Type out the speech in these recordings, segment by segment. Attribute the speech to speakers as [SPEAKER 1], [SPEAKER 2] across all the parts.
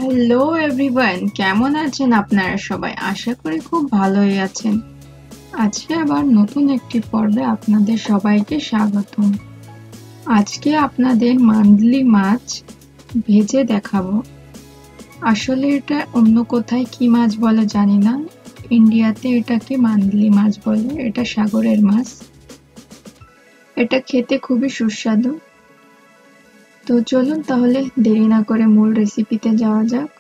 [SPEAKER 1] Hello everyone, কেমন আছেন আপনারা সবাই? আশা করি খুব ভালোই আছেন। আজকে আবার নতুন একটি পর্বে আপনাদের সবাইকে স্বাগতম। আজকে আপনাদের মান্ডলি মাছ ভেজে দেখাবো। আসলে এটা অন্য কোথায় কি মাছ বলে জানি না, ইন্ডিয়াতে এটাকে মান্ডলি মাছ বলে। এটা সাগরের মাছ। এটা খেতে খুবই সুস্বাদু। তো চলুন তাহলে দেরি না করে মূল রেসিপিতে যাওয়া যাক।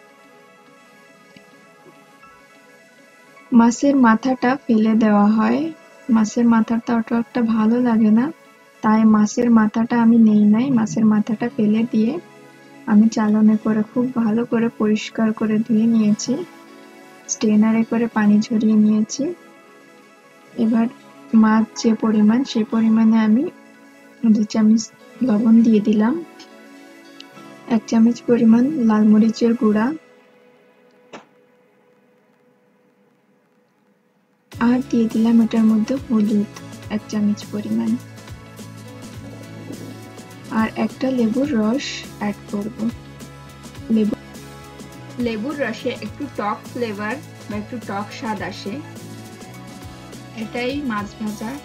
[SPEAKER 1] মাছের মাথাটা ফেলে দেওয়া হয়। মাছের মাথাটা অত একটা ভালো লাগে না, তাই মাছের মাথাটা আমি নেই নাই। মাছের মাথাটা ফেলে দিয়ে আমি চালনে করে খুব ভালো করে পরিষ্কার করে ধুয়ে নিয়েছি। স্ট্রেনারে করে পানি ঝরিয়ে নিয়েছি। এবার মাছ যে পরিমাণ, সেই পরিমাণে আমি 2 চামচ লবণ দিয়ে দিলাম, 1 চামচ পরিমাণ লাল মরিচের গুঁড়া, আর দিয়ে দিলাম এটার মধ্যে হলুদ 1 চামচ পরিমাণ, আর একটা লেবুর রস অ্যাড করব। লেবুর রসে একটু টক ফ্লেভার বা একটু টক স্বাদ আসে। এটাই মাছ ভাজার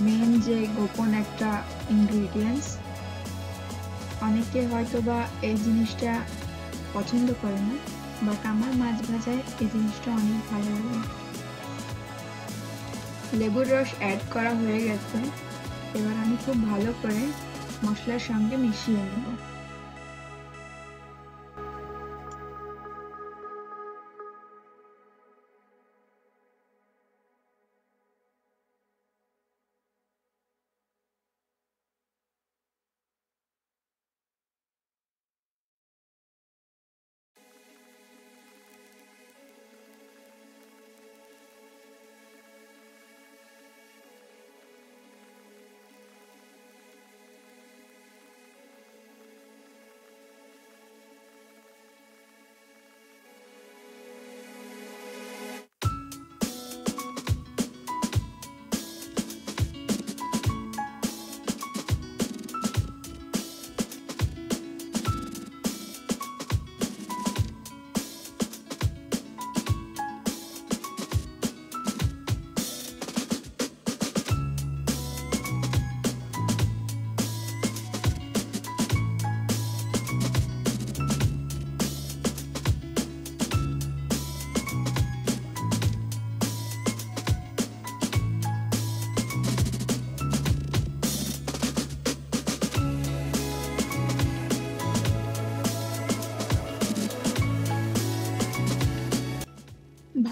[SPEAKER 1] মেন যে গোপন একটা ইনগ্রিডিয়েন্টস। অনেকে হয়তো বা এই জিনিসটা পছন্দ করে না, বাট আমার মাছ ভাজায় এই জিনিসটা অনেক ভালো লাগে। লেবুর রস অ্যাড করা হয়ে গেছে। এবার আমি খুব ভালো করে মশলার সঙ্গে মিশিয়ে নেব।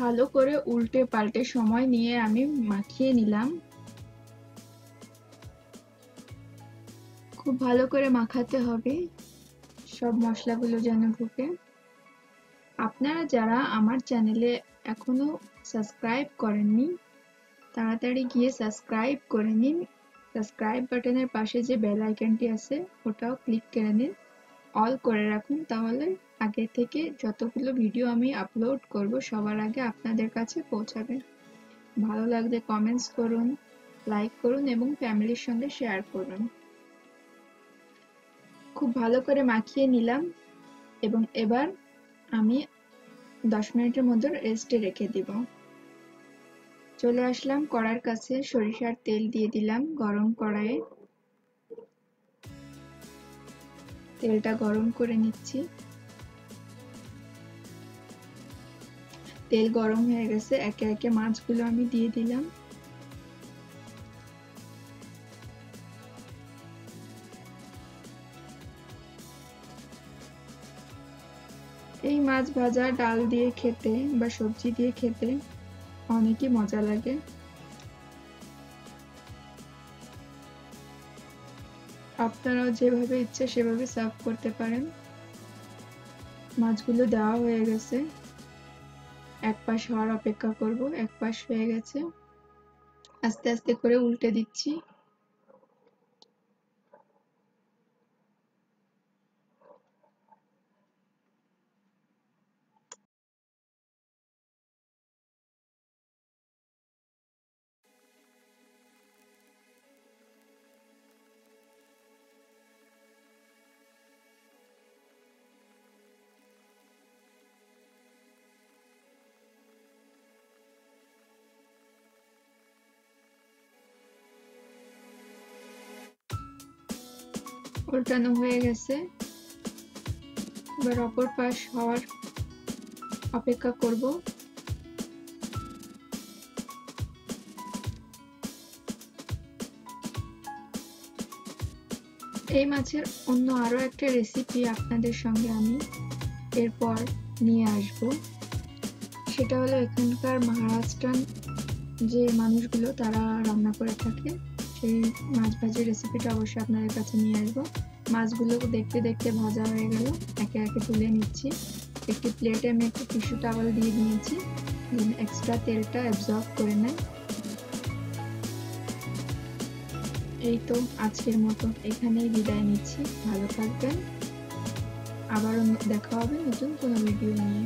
[SPEAKER 1] ভালো করে উল্টে পাল্টে সময় নিয়ে আমি মাখিয়ে নিলাম। খুব ভালো করে মাখাতে হবে, সব মশলাগুলো যেন ঢুকে। আপনারা যারা আমার চ্যানেলে এখনো সাবস্ক্রাইব করেননি, তাড়াতাড়ি গিয়ে সাবস্ক্রাইব করে নিন। সাবস্ক্রাইব বাটনের পাশে যে বেল আইকনটি আছে ওটাও ক্লিক করে নিন, অল করে রাখুন, তাহলে আগে থেকে যতগুলো ভিডিও আমি আপলোড করব সবার আগে আপনাদের কাছে পৌঁছাবে। ভালো লাগলে কমেন্টস করুন, লাইক করুন এবং ফ্যামিলির সঙ্গে শেয়ার করুন। খুব ভালো করে মাখিয়ে নিলাম এবং এবার আমি 10 মিনিটের মধ্যে রেস্টে রেখে দিব। চলে আসলাম কড়ার কাছে, সরিষার তেল দিয়ে দিলাম গরম কড়াইয়ে। তেলটা গরম করে নিচ্ছি। তেল গরম হয়ে গেছে, একে একে মাছগুলো আমি দিয়ে দিলাম। এই মাছ ভাজা ডাল দিয়ে খেতে বা সবজি দিয়ে খেতে অনেকই মজা লাগে। আপনারাও যেভাবে ইচ্ছে সেভাবে সার্ভ করতে পারেন। মাছগুলো দেওয়া হয়ে গেছে, এক পাশ হওয়ার অপেক্ষা করব। এক পাশ হয়ে গেছে, আস্তে আস্তে করে উল্টে দিচ্ছি। উল্টানো হয়ে গেছে, এবার অপর পাশ হওয়ার অপেক্ষা করব। এই মাছের অন্য আরো একটা রেসিপি আপনাদের সঙ্গে আমি এরপর নিয়ে আসব। সেটা হলো এখানকার মহারাষ্ট্রান যে মানুষগুলো তারা রান্না করে থাকে সেই মাছ ভাজির রেসিপিটা অবশ্যই আপনাদের কাছে নিয়ে আসবো। মাছগুলো দেখতে দেখতে ভাজা হয়ে গেল, একে একে তুলে নিচ্ছি। একটি প্লেটে আমি একটু টিস্যু টাওয়াল দিয়ে নিয়েছি, যেন এক্সট্রা তেলটা অ্যাবজর্ব করে নেয়। এই তো আজকের মতো এখানেই বিদায় নিচ্ছি। ভালো থাকবেন, আবারও দেখা হবে নতুন কোনো ভিডিও নিয়ে।